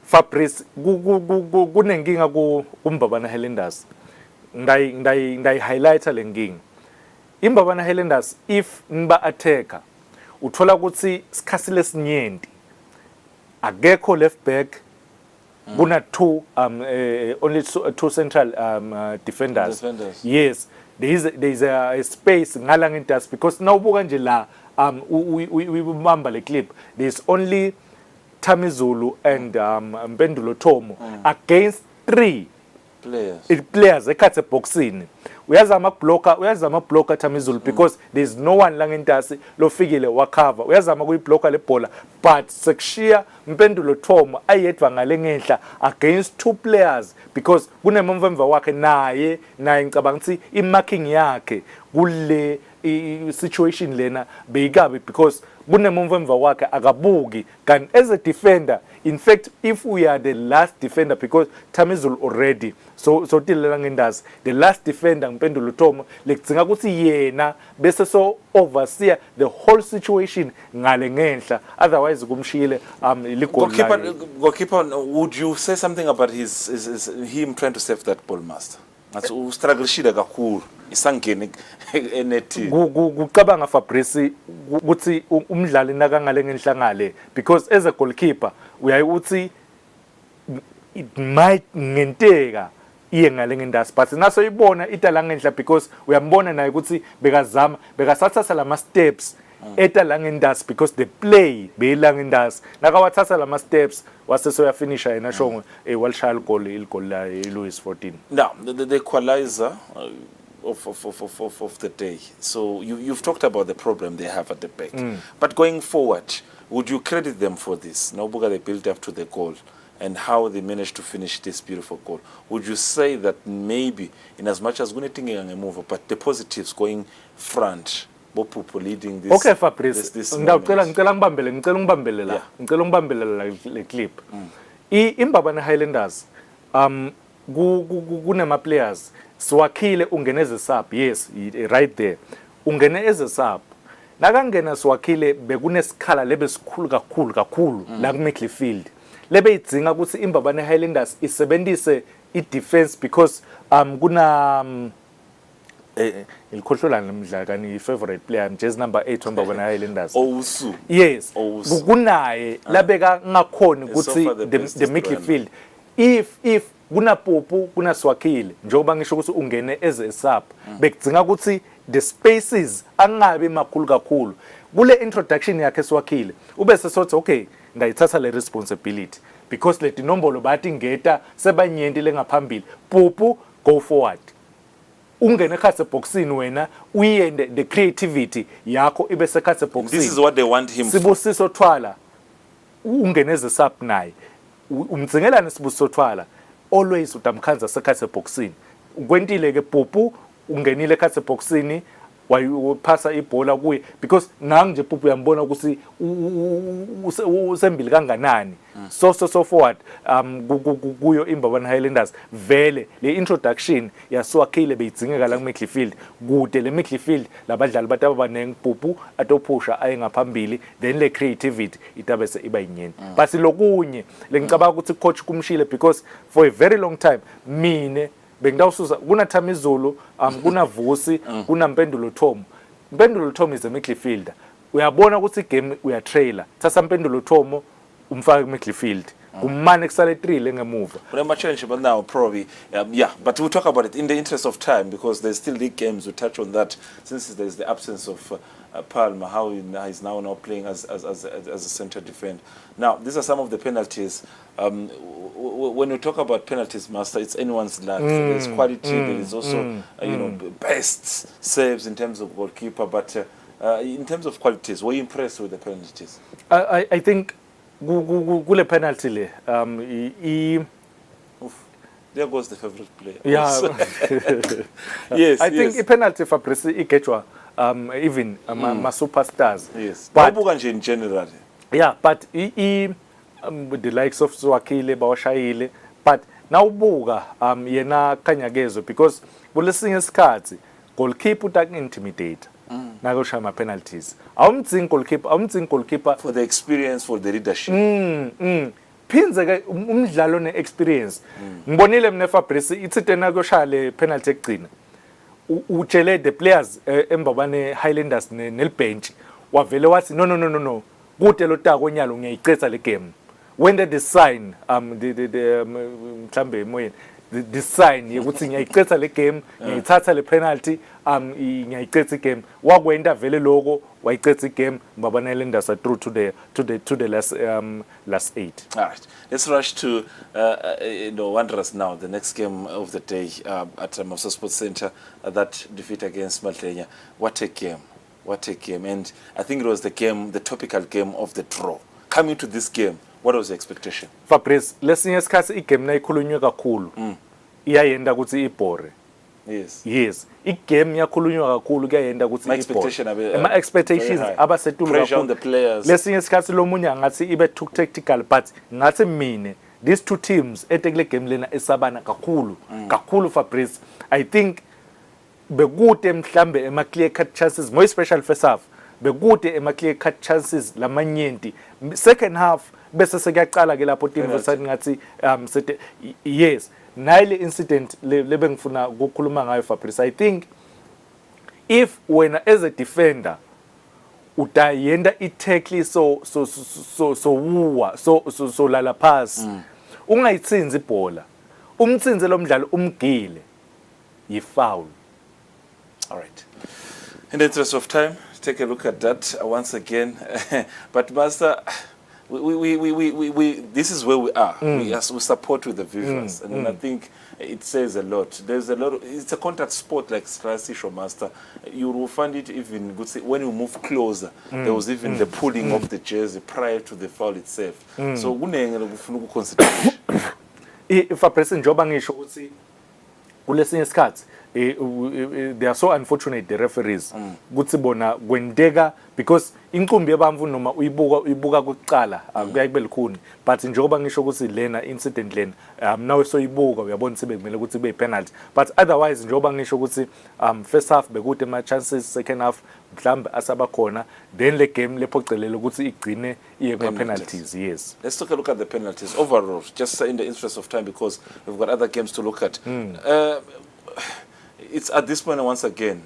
Fabrice kunenkinga kuMbabane Highlanders, ngai highlighter lenkinga. iMbabane Highlanders if niba attacker uthola ukuthi sikhasi lesinyenti akekho left back, kuna only two central defenders. Yes, there is a space ngala ngentas, because nawubuka nje la ubamba le clip, there's only Tamizulu and Mpendulo Thomo against 3 players ekhathe boxini. Uyazama blocker Tamizulu because there's no one la ngentasi lofikile wacover. Uyazama kuyiblocker le bhola, but sekushiya Mpendulo Thomo ayedwa ngale ngenhla against 2 players, because kunemomvemva wakhe naye ngicabanga ukuthi i-marking yakhe kule situation lena beyikabi, because kunemomvemva wakhe akabuki. Kan as a defender, in fact, if we are the last defender, because Tamizulu already so tilela ngendazi the last defender Mpendulo Thomo lekudzinga ukuthi yena bese so overseer the whole situation ngale ngenhla, otherwise kumshiyile ligoli. Goalkeeper, would you say something about him trying to save that ball, master? Ngathi ustruggle shida kakhulu isangene enethi. Kucabanga Fabrice ukuthi umdlali nakangale ngenhla ngale, because as a goalkeeper uyayi uthi it might ngenteka iye ngale ngendasi, but naso ibona itala ngenhla, because uyambona naye ukuthi bekasathatha lama steps etala ngendasi, because the play beyila ngendasi nakawathatha lama steps waseso yafinisha yena shongo walshaya il-goal la Louis 14. Now the equalizer of the day. So you've talked about the problem they have at the back, but going forward, would you credit them for this? Nobuga, they built up to the goal and how they managed to finish this beautiful goal. Would you say that maybe, in as much as Gunetinga move, but the positives going front, Bopupo leading this? Okay, Fabrice. This Ngicela ngibambele le clip. iMbabane Highlanders kunema players Swakhile ungeneze sub, yes, right there. Ungene as a sub. Nakangena Swakhile bekunesikhala lebe sikhulu kakhulu la ku-midfield. Lebe idzinga ukuthi iMbabane Highlanders isebenzise i-defense, because kuna ilikhohlola nomdlali kani favorite player jersey number 8 iMbabane Highlanders. Owusu. Yes. Kunaye labeka ngakhona ukuthi the midfield. If kuna Popu kuna Swakhile njengoba ngisho ukuthi ungene as a sub, bekudzinga ukuthi the spaces angabe makhulu kakhulu. Kule introduction yakhe Swakhile ubese sothi okay ngayithatha le responsibility, because le tinombolo bathi ngeta sebanyenti lengaphambili, Popu go forward, ungene khase boxini wena uyende the creativity yakho ibe sekhase boxini. This is what they want him. Sibusiso Thwala ungene as a sub naye umdzingelana Sibusiso Thwala always utamkhanza sekhase boxini. Kwentile ke Popu ungenile khase boxini wayiphasa ibhola kuye because nangi nje Pupu uyambona ukuthi usembili kanganani so forward kuyo iMbabane Highlanders vele le introduction yaswakhile beyidzingeka la kuMidfield kude le midfield labadlali bataba banenge Pupu atophusha ayengaphambili then le creativity itabese iba yinyeni but lokunye lengicabanga ukuthi coach kumshile because for a very long time mine bengidawususa kuna Thamizulu kuna Vusi kuna Mpendulo Tom. Mpendulo Tom is a midfielder. Uyabona ukuthi game uya trailer. Thatha Mpendulo Tom umfaka midfield. Kumane kusale 3 lengemuva. But I'm challenge but now probably yeah, but we'll talk about it in the interest of time because there's still league games. We'll touch on that since there's the absence of Palmer, how he's now playing as a center defender. Now, these are some of the penalties. When we talk about penalties, Master, it's anyone's luck. There's quality. There is also, you know, best saves in terms of goalkeeper. But in terms of qualities, were you impressed with the penalties? I think kule penalty le there goes the favorite player. Yeah. Yes. I think a penalty for Presi iketchwa even ma superstars. Yes. But in general. yeah, but with the likes of Swakile bawashayile but nawubuka yena Kanyagezo because kulesinye isikhathi goalkeeper utak intimidate nakusha ama penalties awumdzingi goalkeeper For the experience, for the leadership. Phinze ke umdlalo ne experience ngibonile mina Fabrice ithi tena kushaya le penalty ekugcina utshele the players eMbabane Highlanders nelbench wavele wathi no kude lo tako nyalo ngiyayicetha le game when they sign mhlambe emoyeni the sign ukuthi ngiyayicetha le game ngiyithatha le penalty ngiyayicetha game wakwenda vele lokho wayicetha game Mbabane Highlanders are through to the last 8. All right, let's rush to Wanderers now. The next game of the day at Mausa Sports Center, that defeat against Maltenia. What a game! What a game! And I think it was the topical game of the draw. Coming to this game, what was the expectation? Fabrice, lesinye isikhathi igame nayikhulunywe kakhulu. Iyayenda ukuthi ibhore. Yes. Igame yakhulunywa kakhulu kuyayenda ukuthi ibhore. Ama expectations abasetulu pressure on the players. Lesinye isikhathi lomunye ngathi ibe too tactical but ngathi mine these two teams etekule game lena esabana kakhulu Fabrice. I think bekude mhlambe ema clear cut chances more special first half. Bekude ema clear cut chances lamanyenti. Second half bese sekuyaqala ke lapho team versus ngathi yes nile incident lebengifuna ukukhuluma ngayo Fabrice. I think if when as a defender utayenda itackle so lala pass ungayitsinzi ibhola umtsinze lomdlalo umgile yifoul. All right, in the interest of time, take a look at that once again. But Master, we this is where we are. We support with the visuals, and I think it says a lot. There's a lot. It's a contact sport like Strasisho, Master. You will find it even good when you move closer. There was even the pulling of the jersey prior to the foul itself. So consideration. If a person njoba ngisho ukuthi kulesinye isikhathi they are so unfortunate the referees ukuthi bona kwendeka because inqumbi yebamvu noma uyibuka kuqala kuyayibe likhuni but njengoba ngisho ukuthi lena incident lena nawe soyibuka uyabona sibe kumele ukuthi be penalty but otherwise njengoba ngisho ukuthi first half bekude ama chances second half mhlambe asaba khona then le game lephocelele ukuthi igcine iye kuma penalties. Yes, let's take a look at the penalties overall just in the interest of time because we've got other games to look at. It's at this point once again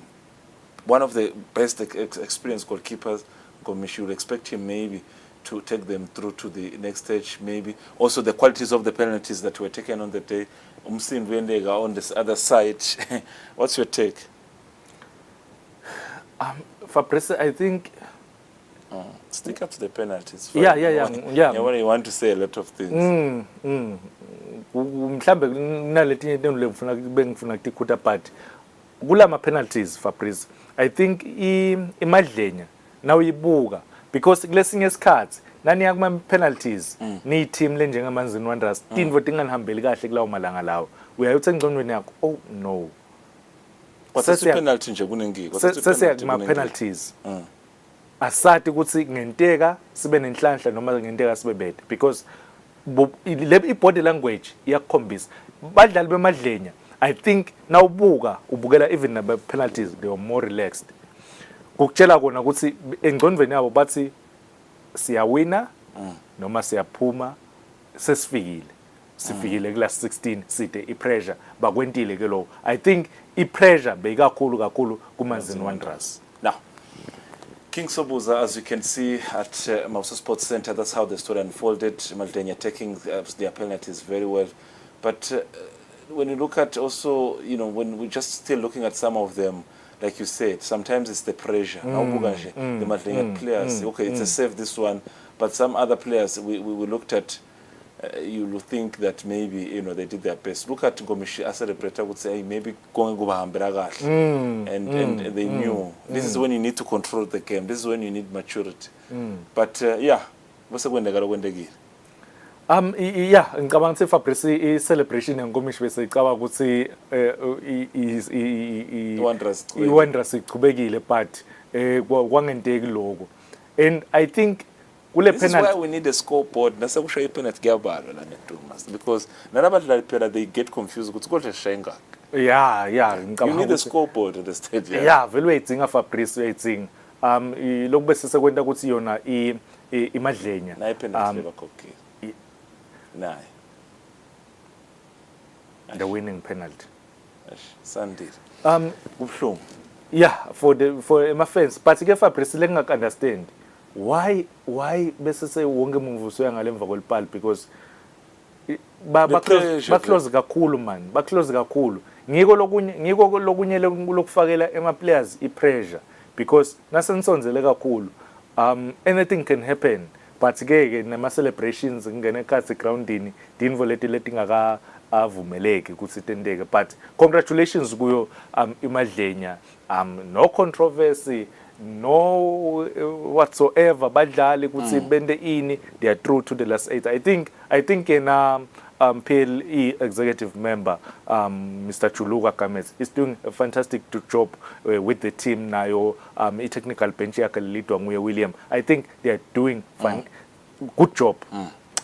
one of the best experienced goalkeepers. You would expect him maybe to take them through to the next stage. Maybe also the qualities of the penalties that were taken on the day. Umsin Vendega on this other side. What's your take? Fabrice, I think stick up to the penalties. Yeah. When you want to say a lot of things. Mhlambe naletinye into lengifuna bengifuna ukukhutha but kulama penalties Fabrice. I think imadlenya now ibuka because kulesinye isikhathi nani yakuma penalties ni team lenjengamanzini Wanderers tinvo tinganihambeli kahle kulawo malanga lawo uyayothe engcondweni yakho oh no Kwathatha penalty nje kuningi. Sesiya kuma penalties. Asati ukuthi ngenteka sibe nenhlanhla noma ngenteka sibe bede because le body language iyakhombisa badlali bemadlenya. I think nawubuka ubukela even nabe penalties they were more relaxed. Kukutshela kona ukuthi engcondweni yabo bathi siyawina noma siyaphuma sifikile kula 16 side ipressure bakwentile ke lo. I think ipressure beyikakhulu kuManzini Wanderers. Now, King Sobuza, as you can see at Mausa Sports Center, that's how the story unfolded. Maldenia taking their penalties very well. But when you look at also, when we're just still looking at some of them, like you said, sometimes it's the pressure. The Maldenia players, okay, it's a save this one. But some other players, we looked at, you will think that maybe, they did their best. Look at Ngomishi, as a celebrator would say, maybe going go and they knew. This is when you need to control the game. This is when you need maturity. But what's when they got to win the game? Ngicabanga ukuthi Fabrice i-celebration yangomishi bese icaba ukuthi i-Wanderers iqhubekile but kwangenteki lokho. And I think this is why we need a scoreboard. Nase kusho ipenalty kuyabhalwa la neThomas because nalabadlali phela they get confused ukuthi kodwa shenga. Ngicabanga you need a scoreboard at the stadium. Vele uyayidinga Fabrice uyayidinga. Lokhu bese sekwenta ukuthi yona imadlenya. Na ipenalty lebakhokhi. Naye. The winning penalty. Sandile. Kubhlungu. For my fans, but ke Fabrice lengak understand why bese se wonke umuntu usoya ngalemva kwelipali because ba close kakhulu man, ba close kakhulu. Ngiko lokunye lokufakela ema players ipressure because nasensonzele kakhulu anything can happen. But ke nama celebrations ngene ekhathi groundini dinvo letingaka avumeleke ukuthi tendeke but congratulations kuyo imadlenya no controversy no whatsoever badlali ukuthi bende ini they are true to the last 8. I think in PLE executive member Mr. Chuluka Kamez is doing a fantastic job with the team nayo technical bench yakhe lilidwa nguye William. I think they are doing good job.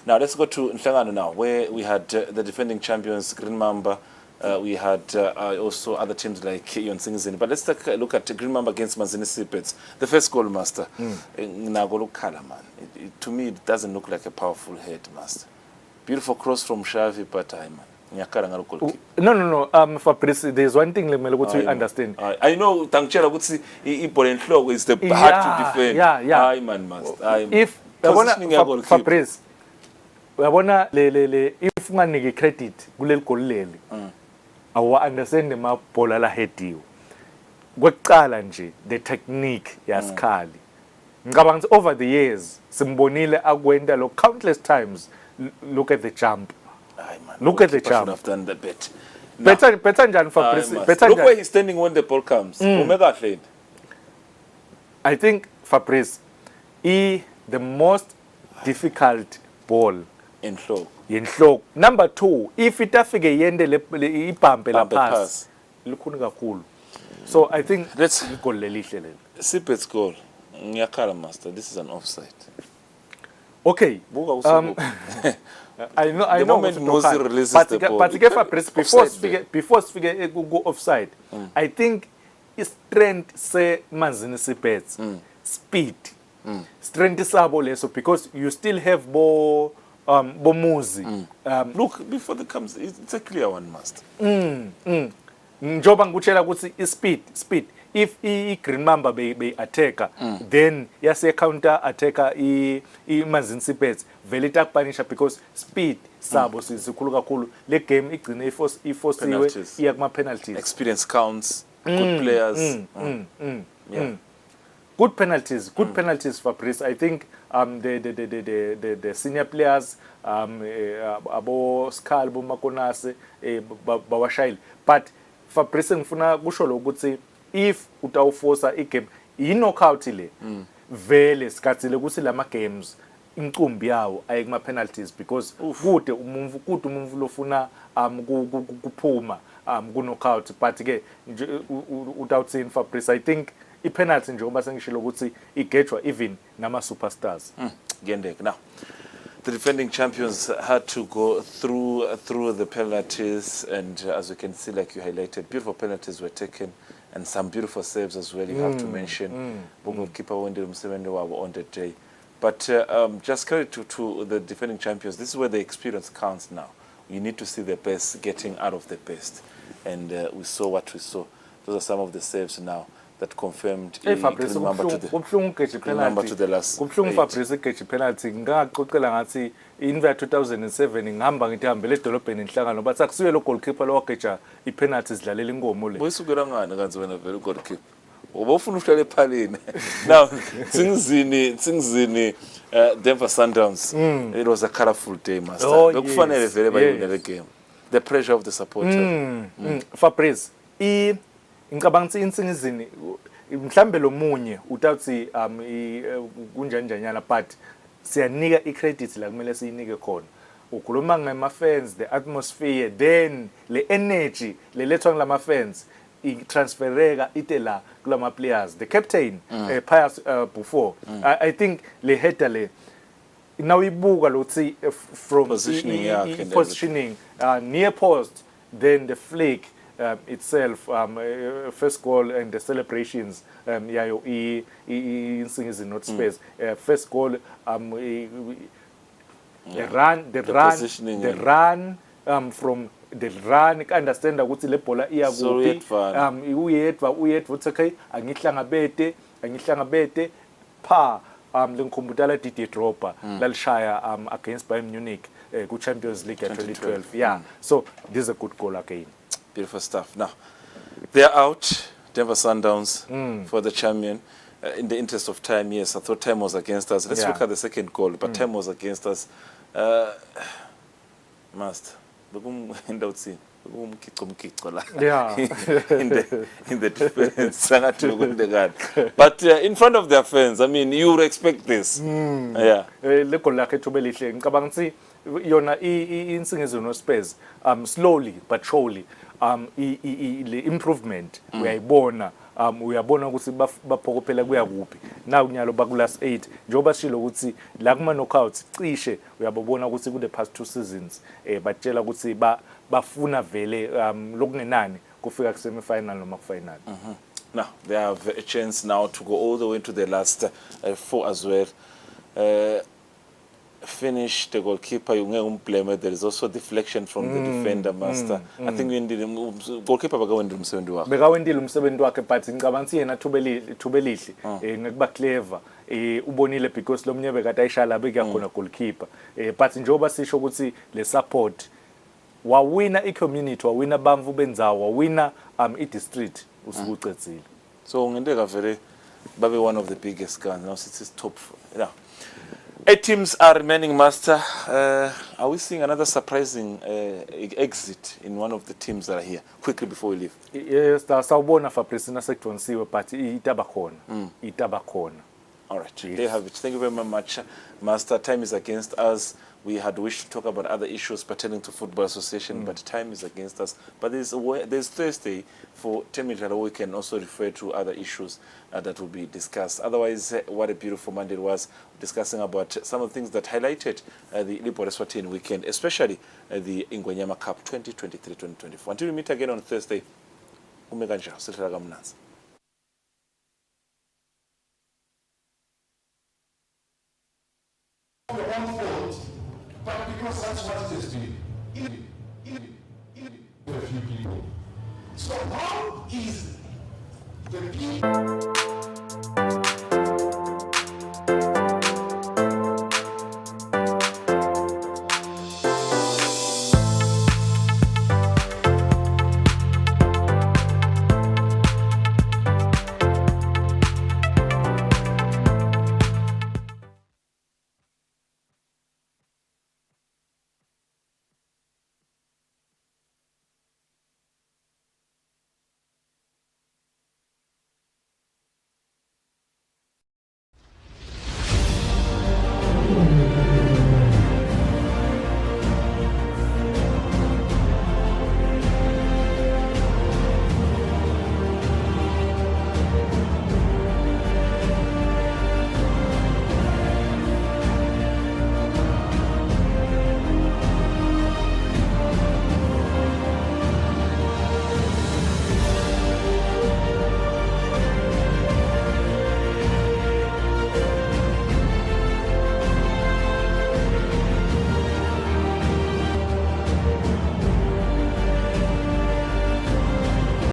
Now let's go to Nhlangano now where we had the defending champions Green Mamba. We had also other teams like Yon Singizini. But let's take a look at Green Mamba against Manzini Sipets. The first goal, Master. To me, it doesn't look like a powerful head, Master. Beautiful cross from Shavi, but No. Fabrice, there's one thing let me understand. I know Tangchela would see important flow is the hard to defend. Yeah. If Fabrice, if nganike credit kuleli goal leli. Awa understand ma bhola la headiwe. Kwekuqala nje the technique yasikali. Ngicabanga over the years simbonile akwenta lo countless times. Look at the jump. Look at the jump. Have done the bet. Better than Fabrice. Look where he's standing when the ball comes. I think Fabrice the most difficult ball in flow. Number 2, if it afike yende le ibambe la pass. Lukhuni kakhulu. So I think let's goal lelihle leli. Sipet's goal. Ngiyakhala Master, this is an offside. Okay. I know. Moment Mosi releases the ball. But Fabrice before speak go offside. I think strength say Manzini Sipets. Speed. Strength sabo leso because you still have Bomuzi. Look, before the comes, it's a clear one, Master. Njoba ngutshela ukuthi speed. If Green Mamba be attacker, then yase counter attacker Manzini Sipets vele takupanisha because speed sabo sikhulu kakhulu le game igcine iforsiwe iya kuma penalties. Experience counts. Good players. Good penalties Fabrice. I think the senior players abo Skal bo Makonase bawashayile but Fabrice ngifuna kusho ukuthi if utawuforsa igame knockout le vele sikathile kuthi lama games incumbi yawo ayekuma penalties because kude umuntu lofuna kuphuma ku-knockout but-ke utawutsini Fabrice, I think i-penalty njengoba sengishilo ukuthi igejwa even nama-superstars. Now, the defending champions had to go through the penalties, and as you can see, like you highlighted, beautiful penalties were taken, and some beautiful saves as well. You have to mention goalkeeper Wendy Msebendu on the day. But just credit to the defending champions. This is where the experience counts now. You need to see the best getting out of the best, and we saw what we saw. Those are some of the saves now that confirmed Fabrice, number to the last kubhlungu Fabrice igeji penalty ngaqoqela ngathi in 2007 ngihamba ngithi hambele edolobheni inhlangano bathi akusiwe lo goalkeeper lo wageja ipenalty zidlalela inkomo le boyisukela ngani kanzi wena vele goalkeeper ubofuna uhlale ephaleni. Now Tsingizini Denver Sundowns, it was a colorful day, master. Bekufanele vele bayinele game, the pressure of the supporter. Fabrice ngicabanga ukuthi Insingizini mhlambe lo munye utawuthi kunjanjanyana but siyanika icredit la kumele siyinike khona. Ukhuluma ngama fans, the atmosphere, then le energy lelethwa ngama fans transfereka ite la kulama players, the captain Pius before I think le header le now ibuka lothi from positioning near post, then the flick itself, first goal and the celebrations, yayo Insingizini not space, first goal, the run from the run, understand ukuthi le bhola iya kuphi, uyedwa uthi okay angihlangabete pha lengikhumbula Didier Drogba lalishaya against Bayern Munich ku Champions League 2012. So this is a good goal again. Beautiful stuff. Now, they're out, Denver Sundowns, for the champion. In the interest of time, yes, I thought time was against us. Let's look at the second goal, but time was against us. Master, in the defense, but in front of their fans, I mean, you would expect this. Yona Insingizini no space slowly but surely improvement uyayibona uyabona ukuthi baphokopela kuya kuphi now nyalo baku last 8 njoba shilo ukuthi la kuma knockouts cishe uyabona ukuthi ku the past 2 seasons batshela ukuthi bafuna vele lokungenani kufika ku semi final noma ku final. Now they have a chance now to go all the way to the last 4 as well. Finish the goalkeeper, there is also deflection from the defender, master. I think goalkeeper bakawendile umsebenzi wakhe but ngicabanga ukuthi yena thubelihle ngekuba clever ubonile because lo mnye bekade ayishala bekuyakhona goalkeeper but njoba sisho ukuthi le support wawina i-community, wawina bamvu benzawo, wawina i-district usukucedzile. So ngendeka vele babe one of the biggest guns now since it's top 4. 8 teams are remaining, master. Are we seeing another surprising exit in one of the teams that are here? Quickly before we leave. Yes, sawubona Fabrice nasekutshonisiwe but itabakhona. All right, yes. There you have it. Thank you very much, master. Time is against us. We had wished to talk about other issues pertaining to Football Association, but time is against us. But there's Thursday for 10 minutes, we can also refer to other issues that will be discussed. Otherwise, what a beautiful Monday it was, discussing about some of the things that highlighted the Libhola Eswatini weekend, especially the Ingwenyama Cup 2023-2024. Until we meet again on Thursday, umekanja silhla kamnanzi. But because that's what it is doing. A few people. So how is the people